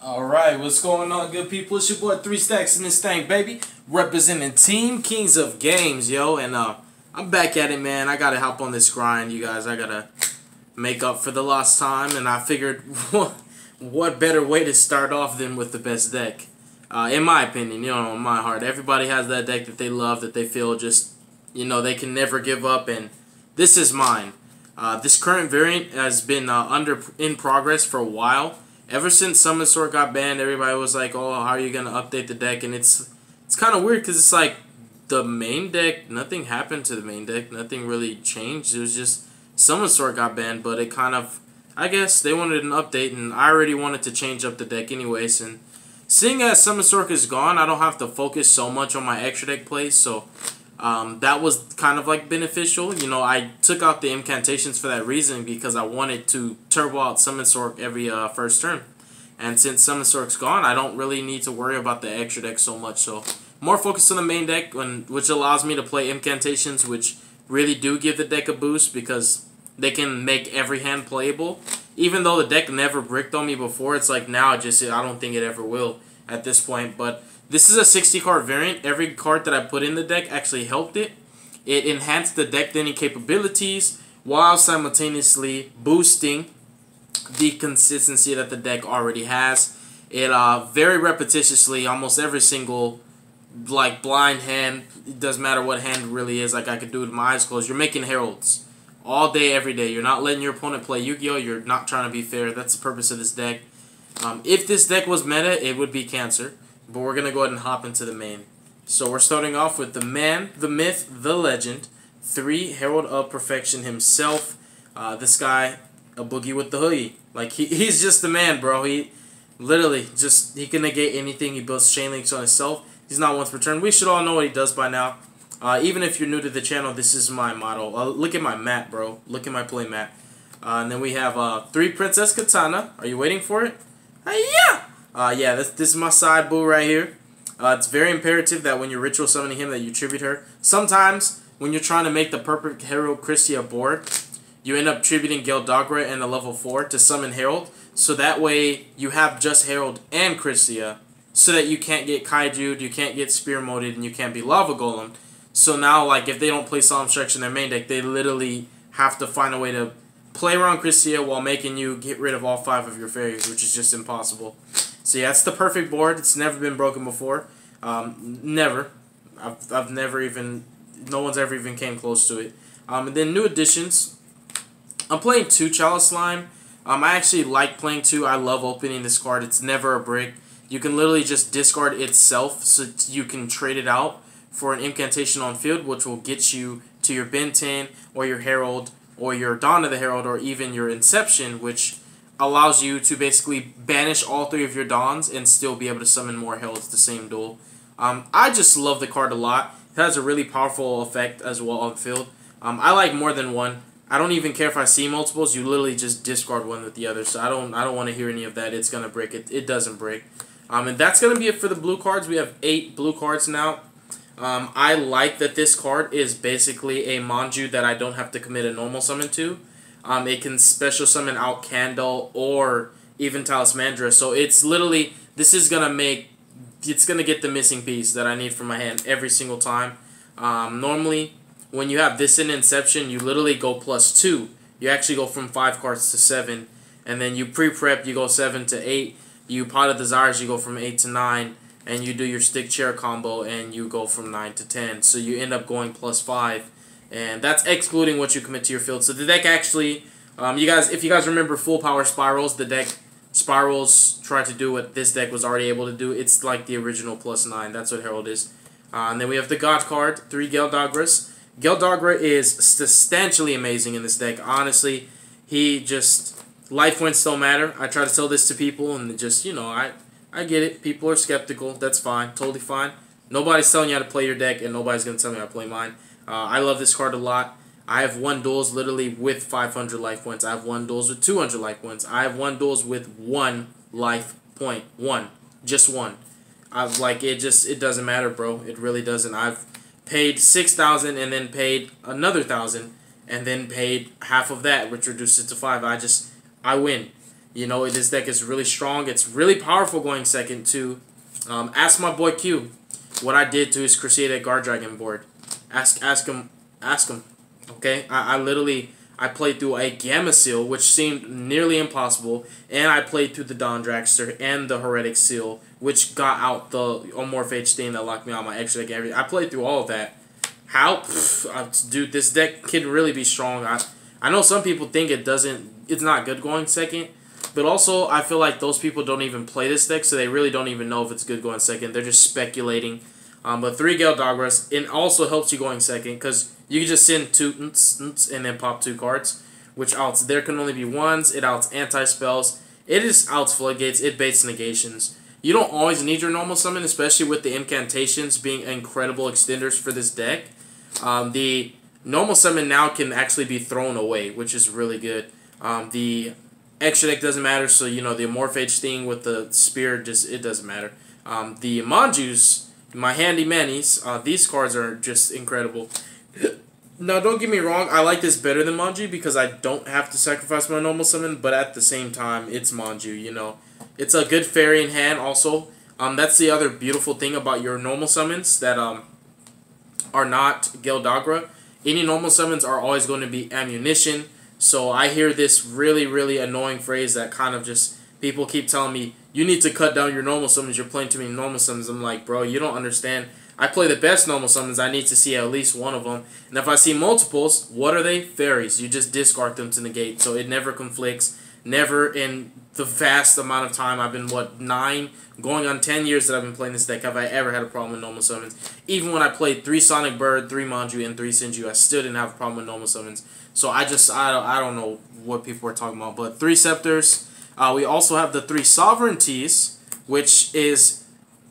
Alright, what's going on, good people? It's your boy 3 Stacks in this thing, baby. Representing Team Kings of Games, yo. And I'm back at it, man. I gotta hop on this grind, you guys. I gotta make up for the lost time. And I figured, what better way to start off than with the best deck? In my opinion, in my heart. Everybody has that deck that they love, that they feel just, they can never give up. And this is mine. This current variant has been in progress for a while. Ever since Summon Sword got banned, everybody was like, "Oh, how are you gonna update the deck?" And it's kind of weird because it's like the main deck. Nothing happened to the main deck. Nothing really changed. It was just Summon Sword got banned, but it kind of, I guess they wanted an update, and I already wanted to change up the deck anyways. And seeing as Summon Sword is gone, I don't have to focus so much on my extra deck plays. So that was kind of like beneficial. I took out the incantations for that reason because I wanted to turbo out Summon Sork every first turn. And since Summon Sork's gone, I don't really need to worry about the extra deck so much. So more focus on the main deck, which allows me to play incantations, which really do give the deck a boost because they can make every hand playable. Even though the deck never bricked on me before, it's like now I don't think it ever will at this point. But this is a 60 card variant. Every card that I put in the deck actually helped it. It enhanced the deck thinning capabilities while simultaneously boosting the consistency that the deck already has. It very repetitiously, almost every single blind hand, it doesn't matter what hand it really is, like I could do it with my eyes closed. You're making heralds all day, every day. You're not letting your opponent play Yu-Gi-Oh! You're not trying to be fair. That's the purpose of this deck. If this deck was meta, it would be Cancer. But we're going to go ahead and hop into the main. So we're starting off with the man, the myth, the legend, 3 Herald of Perfection himself. This guy, a boogie with the hoodie. Like, he's just the man, bro. He literally he can negate anything. He builds chain links on himself. He's not once per turn. We should all know what he does by now. Even if you're new to the channel, this is my motto. Look at my mat, bro. Look at my play mat. And then we have 3 Princess Katana. Are you waiting for it? Yeah! Yeah, this is my side boo right here. It's very imperative that when you're ritual summoning him that you tribute her. Sometimes, when you're trying to make the perfect Herald Christia board, you end up tributing Geldagra and the level 4 to summon Herald. So that way, you have just Herald and Christia. So that you can't get Kaiju'd, you can't get Spear Moded, and you can't be Lava Golem. So now, like, if they don't play Solemn Structure in their main deck, they literally have to find a way to play around Christia while making you get rid of all 5 of your fairies, which is just impossible. So yeah, it's the perfect board. It's never been broken before. Never. I've never even, no one's ever even came close to it. And then new additions. I'm playing 2 Chalice Slime. I actually like playing 2. I love opening this card. It's never a brick. You can literally just discard itself so you can trade it out for an incantation on field, which will get you to your Ben 10 or your Herald or your Dawn of the Herald or even your Inception, which allows you to basically banish all 3 of your Dawns and still be able to summon more Heralds the same duel. I just love the card a lot. It has a really powerful effect as well on field. I like more than one. I don't even care if I see multiples. You literally just discard one with the other. So I don't want to hear any of that. It's gonna break it. It doesn't break. And that's gonna be it for the blue cards. We have 8 blue cards now. I like that this card is basically a Manju that I don't have to commit a normal summon to. It can special summon out Candle or even Talismandra. So it's literally, this is going to make, it's going to get the missing piece that I need from my hand every single time. Normally, when you have this in Inception, you literally go +2. You actually go from 5 cards to 7. And then you pre-prep, you go 7 to 8. You Pot of Desires, you go from 8 to 9. And you do your Stick Chair combo, and you go from 9 to 10. So you end up going +5. And that's excluding what you commit to your field. So the deck actually, if you guys remember Full Power Spirals, the deck Spirals tried to do what this deck was already able to do. It's like the original +9. That's what Herald is. And then we have the God card, 3 Geldagras. Geldagra is substantially amazing in this deck. Honestly, life points don't matter. I try to tell this to people, and just, I get it. People are skeptical. That's fine. Totally fine. Nobody's telling you how to play your deck, and nobody's going to tell me how to play mine. I love this card a lot. I have won duels literally with 500 life points. I have won duels with 200 life points. I have won duels with 1 life point. 1. Just 1. It doesn't matter, bro. It really doesn't. I've paid 6,000 and then paid another 1,000 and then paid half of that, which reduced it to 5. I win. You know, this deck is really strong. It's really powerful going second too. Ask my boy Q what I did to his Crusader Guard Dragon board. Ask him. Okay, I played through a Gamma Seal, which seemed nearly impossible, and I played through the Dawn Dragster and the Heretic Seal, which got out the Amorphage thing that locked me out my extra deck. I played through all of that. How? Dude, this deck can really be strong. I know some people think it's not good going second, but also I feel like those people don't even play this deck, so they really don't even know if it's good going second. They're just speculating. But 3 Gale Dogras, it also helps you going second, because you can just send 2 and then pop 2 cards, which outs. There can only be 1s, it outs anti-spells, it just outs floodgates, it baits negations. You don't always need your normal summon, especially with the incantations being incredible extenders for this deck. The normal summon now can actually be thrown away, which is really good. The extra deck doesn't matter, so you know the Amorphage thing with the spear, it doesn't matter. The Manjus, my handy manis, these cards are just incredible. Now, don't get me wrong, I like this better than Manju because I don't have to sacrifice my normal summon, but at the same time, it's Manju, you know. It's a good fairy in hand also. That's the other beautiful thing about your normal summons that are not Gale Dagra. Any normal summons are always going to be ammunition. So I hear this really, really annoying phrase that kind of just, people keep telling me, you need to cut down your normal summons, you're playing too many normal summons. I'm like, bro, you don't understand. I play the best normal summons, I need to see at least one of them. And if I see multiples, what are they? Fairies. You just discard them to negate. So it never conflicts. Never in the vast amount of time, I've been, what, 9, going on 10 years that I've been playing this deck, have I ever had a problem with normal summons. Even when I played 3 Sonic Bird, 3 Manju, and 3 Sinju, I still didn't have a problem with normal summons. So I don't know what people are talking about. But 3 Scepters. We also have the 3 Sovereignties, which is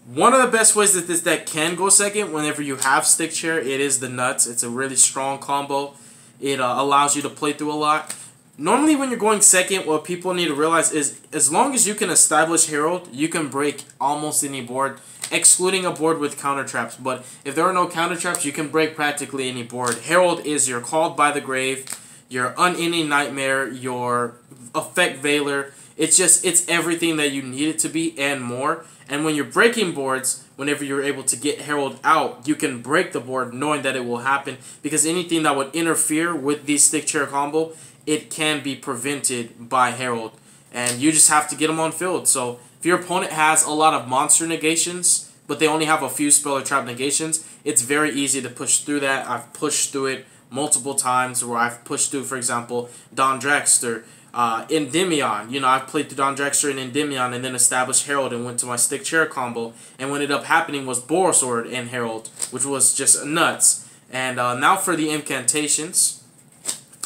one of the best ways that this deck can go second whenever you have Stick Chair. It is the nuts. It's a really strong combo. It allows you to play through a lot. Normally when you're going second, what people need to realize is as long as you can establish Herald, you can break almost any board, excluding a board with counter traps. But if there are no counter traps, you can break practically any board. Herald is your Called by the Grave, your Unending Nightmare, your Effect Veiler. It's everything that you need it to be and more. And when you're breaking boards, whenever you're able to get Herald out, you can break the board knowing that it will happen, because anything that would interfere with the Stick Chair combo, it can be prevented by Herald. And you just have to get them on field. So if your opponent has a lot of monster negations, but they only have a few spell or trap negations, it's very easy to push through that. I've pushed through it multiple times, where I've pushed through, for example, Dawn Dragster, Endymion. You know, I've played through Dawn Dragster and Endymion and then established Herald and went to my Stick Chair combo. And what ended up happening was Borosword and Herald, which was just nuts. And now for the incantations.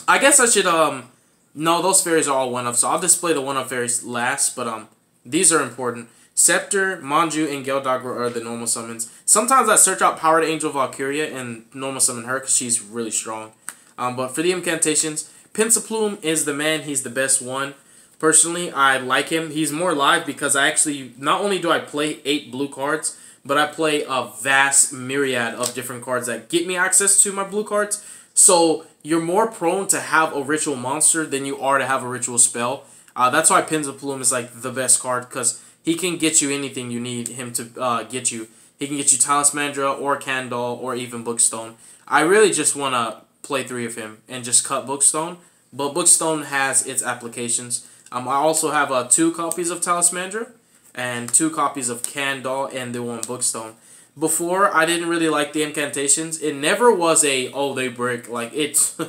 I guess I should, no, those fairies are all 1-up, so I'll display the 1-up fairies last, but these are important. Scepter, Manju, and Gale Dagra are the normal summons. Sometimes I search out Powered Angel Valkyria and normal summon her because she's really strong. But for the incantations, Pensaplume is the man. He's the best one. Personally, I like him. He's more live because I actually, not only do I play 8 blue cards, but I play a vast myriad of different cards that get me access to my blue cards. So you're more prone to have a ritual monster than you are to have a ritual spell. That's why Pensaplume is like the best card, because he can get you anything you need him to get you. He can get you Talismandra or Candle or even Bookstone. I really just want to play 3 of him and just cut Bookstone, but Bookstone has its applications. I also have 2 copies of Talismandra and 2 copies of Candle and the 1 Bookstone. Before, I didn't really like the incantations. It never was a, oh, they break. Like, it's,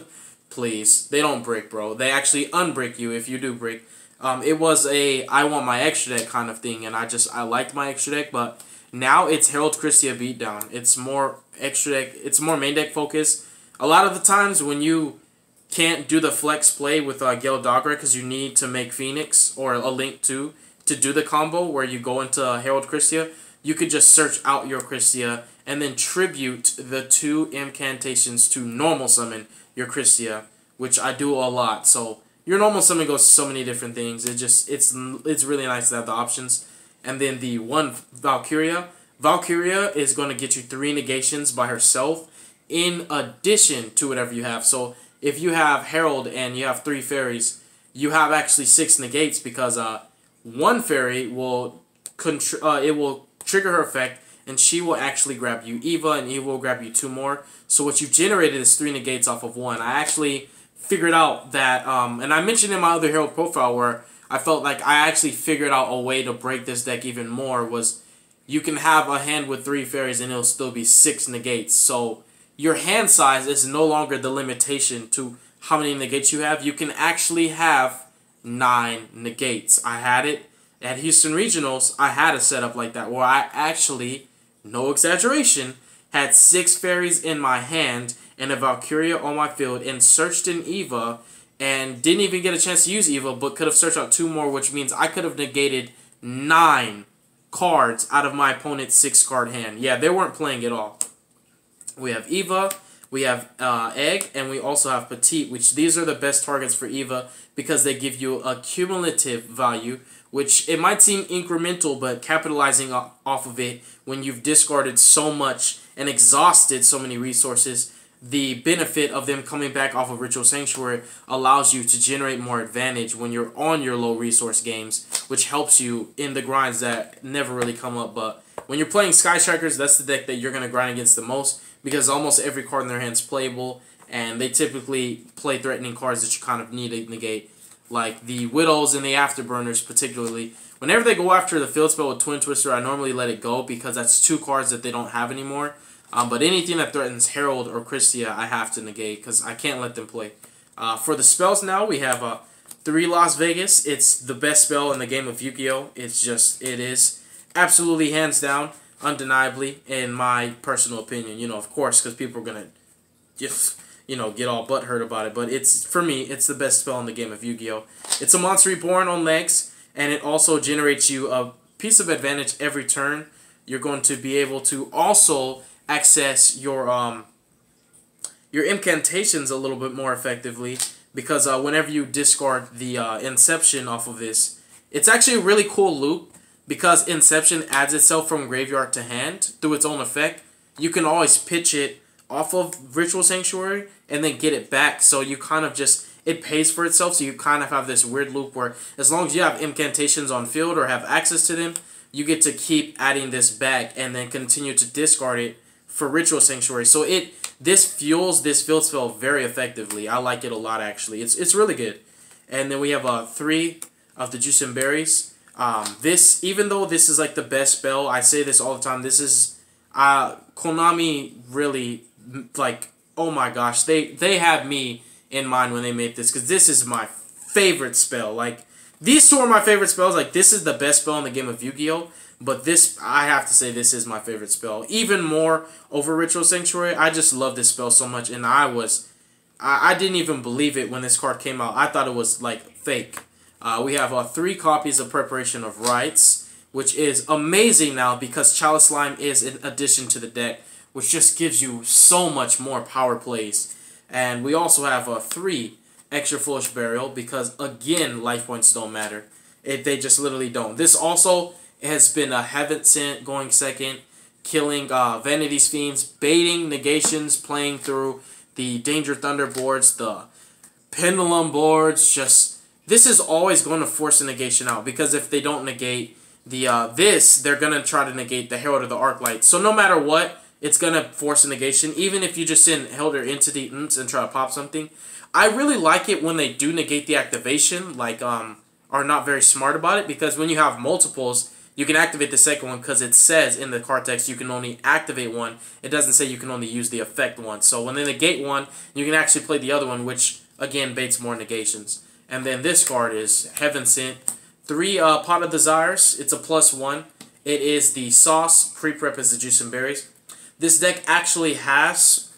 please. They don't break, bro. They actually unbreak you if you do break. It was a, I want my extra deck kind of thing, and I liked my extra deck, but now it's Herald Christia Beatdown. It's more extra deck, it's more main deck focused. A lot of the times when you can't do the flex play with Gale Dagra because you need to make Phoenix or a Link 2 to do the combo where you go into Herald Christia, you could just search out your Christia and then tribute the 2 incantations to normal summon your Christia, which I do a lot. So your normal summon goes to so many different things. It's really nice to have the options. And then the 1 Valkyria. Valkyria is going to get you 3 negations by herself in addition to whatever you have. So if you have Herald and you have 3 fairies, you have actually 6 negates because one fairy will it will trigger her effect, and she will actually grab you Eva, and Eva will grab you 2 more. So what you've generated is 3 negates off of 1. I actually figured out that, and I mentioned in my other Herald profile where I felt like I actually figured out a way to break this deck even more, was you can have a hand with 3 fairies and it'll still be 6 negates. So your hand size is no longer the limitation to how many negates you have. You can actually have 9 negates. I had it at Houston Regionals. I had a setup like that where I actually, no exaggeration, had 6 fairies in my hand and a Valkyria on my field and searched in Eva and didn't even get a chance to use Eva, but could have searched out 2 more, which means I could have negated 9 cards out of my opponent's 6-card hand. Yeah, they weren't playing at all. We have Eva, we have Egg, and we also have Petite, which these are the best targets for Eva because they give you a cumulative value, which it might seem incremental, but capitalizing off of it when you've discarded so much and exhausted so many resources, the benefit of them coming back off of Ritual Sanctuary allows you to generate more advantage when you're on your low resource games, which helps you in the grinds that never really come up. But when you're playing Sky Strikers, that's the deck that you're going to grind against the most because almost every card in their hand is playable, and they typically play threatening cards that you kind of need to negate, like the Widows and the Afterburners particularly. Whenever they go after the field spell with Twin Twister, I normally let it go because that's 2 cards that they don't have anymore. But anything that threatens Herald or Christia, I have to negate because I can't let them play. For the spells now, we have 3 Las Vegas. It's the best spell in the game of Yu-Gi-Oh! It is absolutely hands down, undeniably, in my personal opinion. You know, of course, because people are going to just, you know, get all butthurt about it. But for me, it's the best spell in the game of Yu-Gi-Oh! It's a Monster Reborn on legs, and it also generates you a piece of advantage every turn. You're going to be able to also access your incantations a little bit more effectively because whenever you discard the Inception off of this, it's actually a really cool loop because Inception adds itself from graveyard to hand through its own effect. You can always pitch it off of Ritual Sanctuary and then get it back, so you kind of just, it pays for itself, so you kind of have this weird loop where as long as you have incantations on field or have access to them, you get to keep adding this back and then continue to discard it for Ritual Sanctuary. So this fuels this field spell very effectively. I like it a lot, actually. It's really good. And then we have 3 of the Juice and Berries. This, even though this is like the best spell, I say this all the time, this is Konami really, like, oh my gosh, they had me in mind when they made this, because this is my favorite spell. Like, these 2 are my favorite spells. Like, this is the best spell in the game of Yu-Gi-Oh! But this, I have to say, this is my favorite spell. Even more over Ritual Sanctuary. I just love this spell so much, and I didn't even believe it when this card came out. I thought it was, like, fake. We have 3 copies of Preparation of Rites, which is amazing now because Chalice Slime is an addition to the deck, which just gives you so much more power plays. And we also have 3 extra Foolish Burial because, again, life points don't matter. They just literally don't. This also has been a Heaven Sent going second, killing Vanity's Fiends, baiting negations, playing through the Danger Thunder boards, the Pendulum boards. Just, this is always going to force a negation out because if they don't negate they're going to try to negate the Herald or the Arclight. So no matter what, it's going to force a negation, even if you just send Herald or Entity and try to pop something. I really like it when they do negate the activation, like, are not very smart about it, because when you have multiples, you can activate the second one because it says in the card text you can only activate one. It doesn't say you can only use the effect one. So when they negate one, you can actually play the other one, which, again, baits more negations. And then this card is Heaven Sent. 3 Pot of Desires. It's a +1. It is the Sauce. Pre-prep is the Juice and Berries. This deck actually has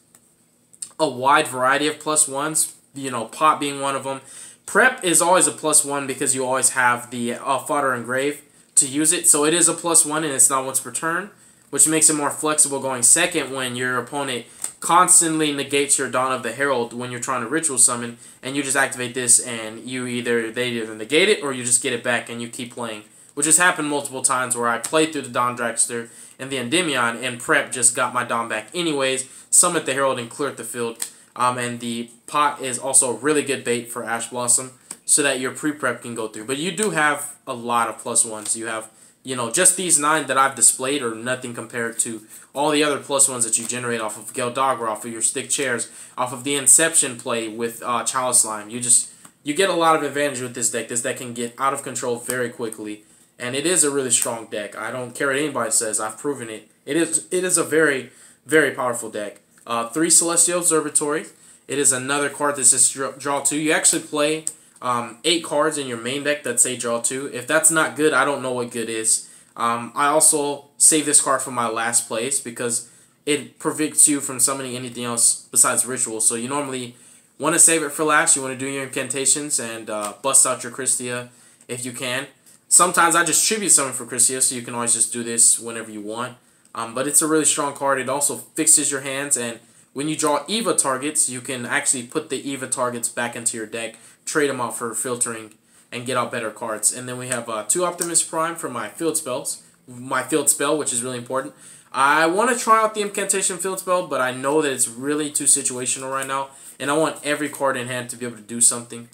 a wide variety of +1s. You know, Pot being one of them. Prep is always a +1 because you always have the Fodder and Grave to use it. So it is a +1 and it's not once per turn, which makes it more flexible going second when your opponent constantly negates your Dawn of the Herald when you're trying to ritual summon, and you just activate this and they either negate it or you just get it back and you keep playing. Which has happened multiple times where I played through the Dawn Dragster and the Endymion and Prep just got my Dawn back anyways, summoned the Herald and cleared the field. And the Pot is also a really good bait for Ash Blossom. so that your pre-prep can go through. But you do have a lot of +1s. You have, you know, just these 9 that I've displayed are nothing compared to all the other +1s that you generate off of Geldogger, off of your stick chairs, off of the Inception play with Child Slime. You get a lot of advantage with this deck. This deck can get out of control very quickly, and it is a really strong deck. I don't care what anybody says. I've proven it. It is a very, very powerful deck. 3 Celestial Observatory. It is another card that says draw 2. You actually play 8 cards in your main deck that say draw 2. If that's not good, I don't know what good is. I also save this card for my last place because it prevents you from summoning anything else besides Ritual. So you normally want to save it for last. You want to do your incantations and bust out your Christia if you can. Sometimes I just tribute summon for Christia, so you can always just do this whenever you want. But it's a really strong card. It also fixes your hands, and when you draw EVA targets, you can actually put the EVA targets back into your deck, trade them out for filtering, and get out better cards. And then we have 2 Optimus Prime for my field spells. My field spell, which is really important. I want to try out the Incantation field spell, but I know that it's really too situational right now, and I want every card in hand to be able to do something.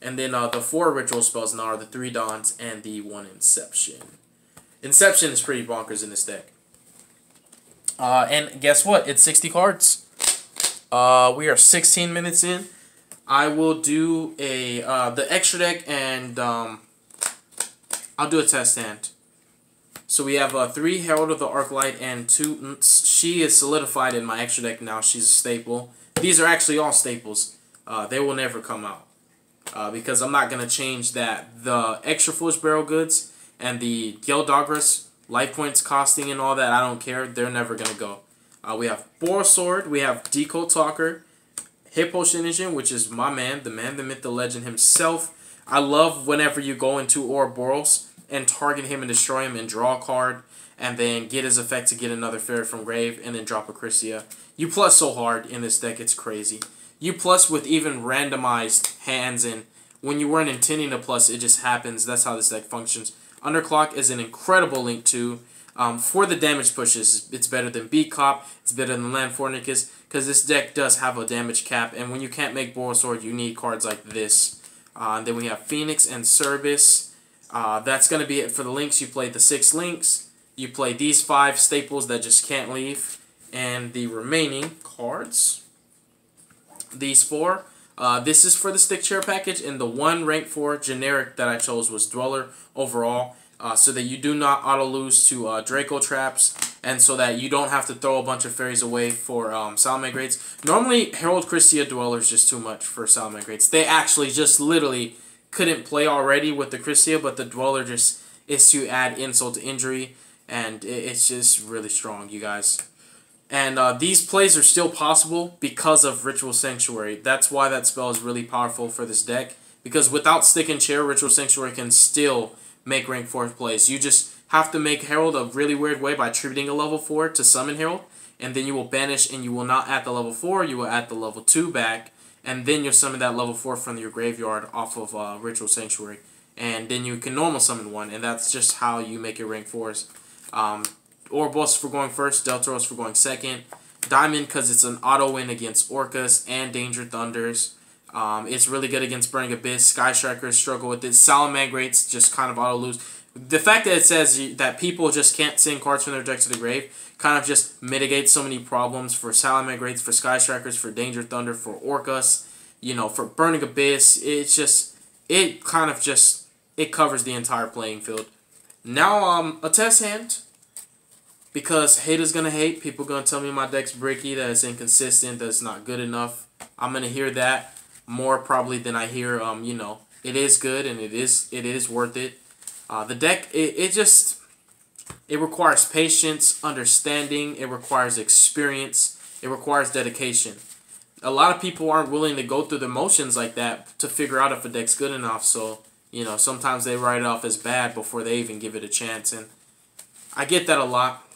And then the 4 ritual spells now are the 3 Dawns and the 1 Inception. Inception is pretty bonkers in this deck. And guess what? It's 60 cards. We are 16 minutes in. I will do the extra deck, and I'll do a test hand. So we have 3 Herald of the Arclight and 2. She is solidified in my extra deck now. She's a staple. These are actually all staples. They will never come out because I'm not going to change that. The extra Foolish Barrel Goods and the Geldogger's life points costing and all that, I don't care. They're never going to go. We have Borosword. We have Decode Talker. Hippo Shinijin, which is my man, the myth, the legend himself. I love whenever you go into Ouroboros and target him and destroy him and draw a card, and then get his effect to get another fairy from grave, and then drop a Christia. You plus so hard in this deck, it's crazy. You plus with even randomized hands, and when you weren't intending to plus, it just happens. That's how this deck functions. Underclock is an incredible link too. For the damage pushes, it's better than Beat Cop, it's better than Land Fornicus, because this deck does have a damage cap, and when you can't make Borosword, you need cards like this. And then we have Phoenix and Service. That's going to be it for the links. You play the 6 links, you play these 5 staples that just can't leave, and the remaining cards, these 4. This is for the stick chair package, and the 1 rank 4 generic that I chose was Dweller overall. So that you do not auto-lose to Draco Traps, and so that you don't have to throw a bunch of fairies away for Salamagrates. Normally, Herald Christia Dweller is just too much for Salamagrates. They actually just literally couldn't play already with the Christia, but the Dweller just is to add insult to injury, and it's just really strong, you guys. And these plays are still possible because of Ritual Sanctuary. That's why that spell is really powerful for this deck, because without Stick and Chair, Ritual Sanctuary can still make rank 4 plays. You just have to make Herald a really weird way by tributing a level 4 to summon Herald, and then you will banish, and you will not add the level 4, you will add the level 2 back, and then you'll summon that level 4 from your graveyard off of Ritual Sanctuary, and then you can normal summon 1, and that's just how you make your rank 4s. Ouroboros for going first, Deltaros for going second, Diamond because it's an auto win against Orcas and Danger Thunders. It's really good against Burning Abyss. Sky Strikers struggle with it. Salamagrates just kind of auto-lose. The fact that it says that people just can't send cards from their deck to the grave kind of just mitigates so many problems for Salamagrates, for Sky Strikers, for Danger Thunder, for Orcas, you know, for Burning Abyss. It's just, it kind of just, it covers the entire playing field. Now, a test hand. Because haters gonna hate. People gonna tell me my deck's bricky, that it's inconsistent, that it's not good enough. I'm gonna hear that more probably than I hear, you know, it is good and it is worth it. The deck, it requires patience, understanding, it requires experience, it requires dedication. A lot of people aren't willing to go through the motions like that to figure out if a deck's good enough, so, you know, sometimes they write it off as bad before they even give it a chance, and I get that a lot,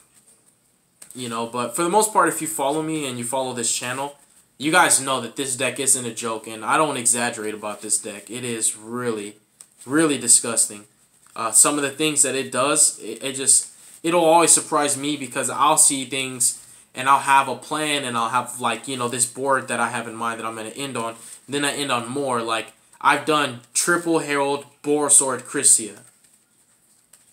you know, but for the most part, if you follow me and you follow this channel, you guys know that this deck isn't a joke, and I don't exaggerate about this deck. It is really, really disgusting. Some of the things that it does, it'll always surprise me because I'll see things and I'll have a plan and I'll have, like, you know, this board that I have in mind that I'm going to end on. Then I end on more. Like, I've done Triple Herald Borosword Christia.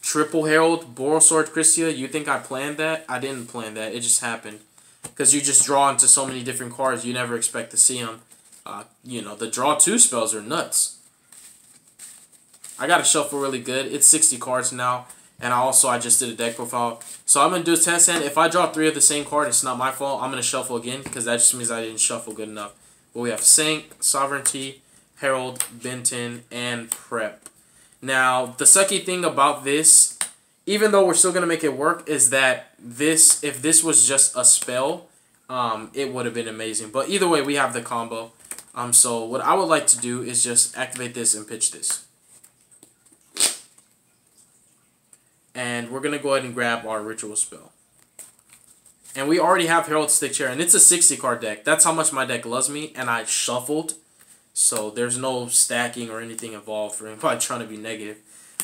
Triple Herald Borosword Christia. You think I planned that? I didn't plan that. It just happened. Because you just draw into so many different cards, you never expect to see them. You know, the draw 2 spells are nuts. I got to shuffle really good. It's 60 cards now. And I just did a deck profile. So I'm going to do a test hand. If I draw 3 of the same card, it's not my fault. I'm going to shuffle again because that just means I didn't shuffle good enough. But we have Sync, Sovereignty, Herald, Benton, and Prep. Now, the sucky thing about this, even though we're still going to make it work, is that if this was just a spell, it would have been amazing. But either way, we have the combo. So what I would like to do is just activate this and pitch this. And we're going to go ahead and grab our ritual spell. And we already have Herald Stick Chair, and it's a 60 card deck. That's how much my deck loves me, and I shuffled. So there's no stacking or anything involved for anybody trying to be negative.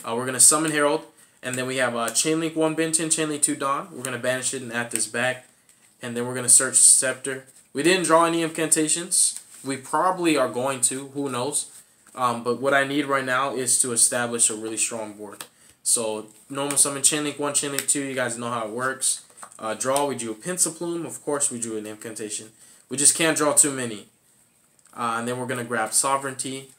We're going to summon Herald, and then we have Chainlink 1 Benton, Chainlink 2 Dawn. We're going to banish it and add this back. And then we're going to search Scepter. We didn't draw any incantations. We probably are going to. Who knows? But what I need right now is to establish a really strong board. So normal summon Chainlink 1, Chainlink 2. You guys know how it works. Draw, we drew a Pencil Plume. Of course, we drew an incantation. We just can't draw too many. And then we're going to grab Sovereignty.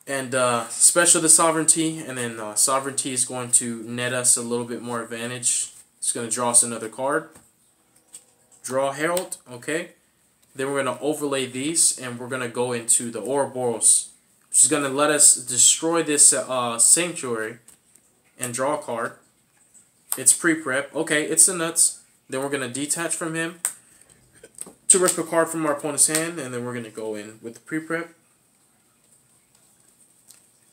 And special the Sovereignty. And then Sovereignty is going to net us a little bit more advantage. It's going to draw us another card. Draw Herald. Okay. Then we're going to overlay these. And we're going to go into the Ouroboros, which is going to let us destroy this Sanctuary and draw a card. It's pre-prep. Okay, it's the nuts. Then we're going to detach from him to rip a card from our opponent's hand, and then we're going to go in with the pre-prep.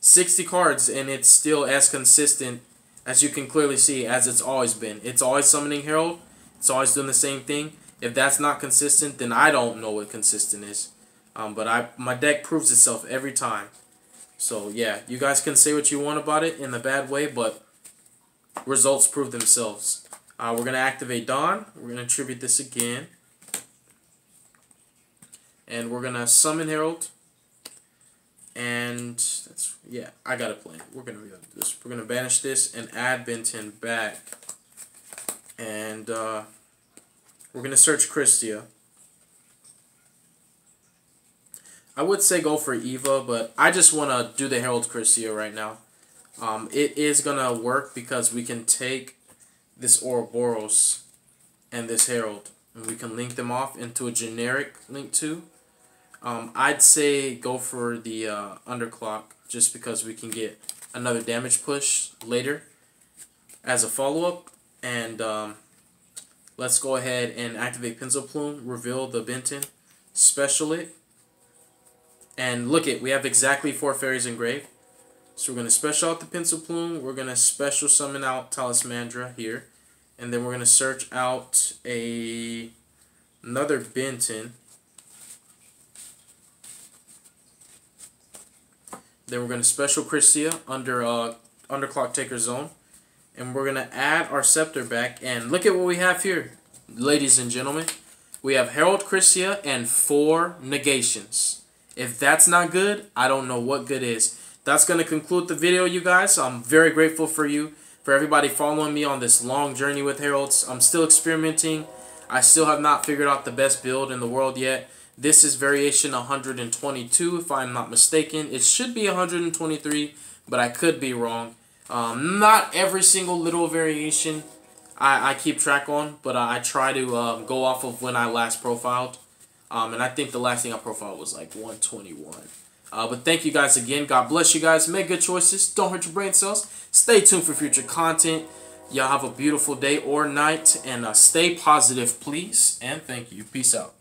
60 cards, and it's still as consistent as you can clearly see as it's always been. It's always summoning Herald. It's always doing the same thing. If that's not consistent, then I don't know what consistent is. But my deck proves itself every time. So yeah, you guys can say what you want about it in a bad way, but results prove themselves. We're going to activate Dawn. We're going to tribute this again. And we're going to summon Herald. And that's, yeah, I got a plan. We're going to do this. We're going to banish this and add Benton back. And we're going to search Christia. I would say go for Eva, but I just want to do the Herald Christia right now. It is going to work because we can take this Ouroboros and this Herald, and we can link them off into a generic link 2. I'd say go for the Underclock just because we can get another damage push later as a follow-up. And let's go ahead and activate Pencil Plume, reveal the Benton, special it. And look it, we have exactly 4 fairies engraved. So we're going to special out the Pencil Plume. We're going to special summon out Talismandra here. And then we're going to search out another Benton. Then we're going to special Christia under Underclock Taker Zone. And we're going to add our Scepter back. And look at what we have here, ladies and gentlemen. We have Herald Christia and 4 negations. If that's not good, I don't know what good is. That's going to conclude the video, you guys. I'm very grateful for you, for everybody following me on this long journey with Heralds. I'm still experimenting. I still have not figured out the best build in the world yet. This is variation 122, if I'm not mistaken. It should be 123, but I could be wrong. Not every single little variation I keep track on, but I try to go off of when I last profiled. And I think the last thing I profiled was like 121. But thank you guys again. God bless you guys. Make good choices. Don't hurt your brain cells. Stay tuned for future content. Y'all have a beautiful day or night. And stay positive, please. And thank you. Peace out.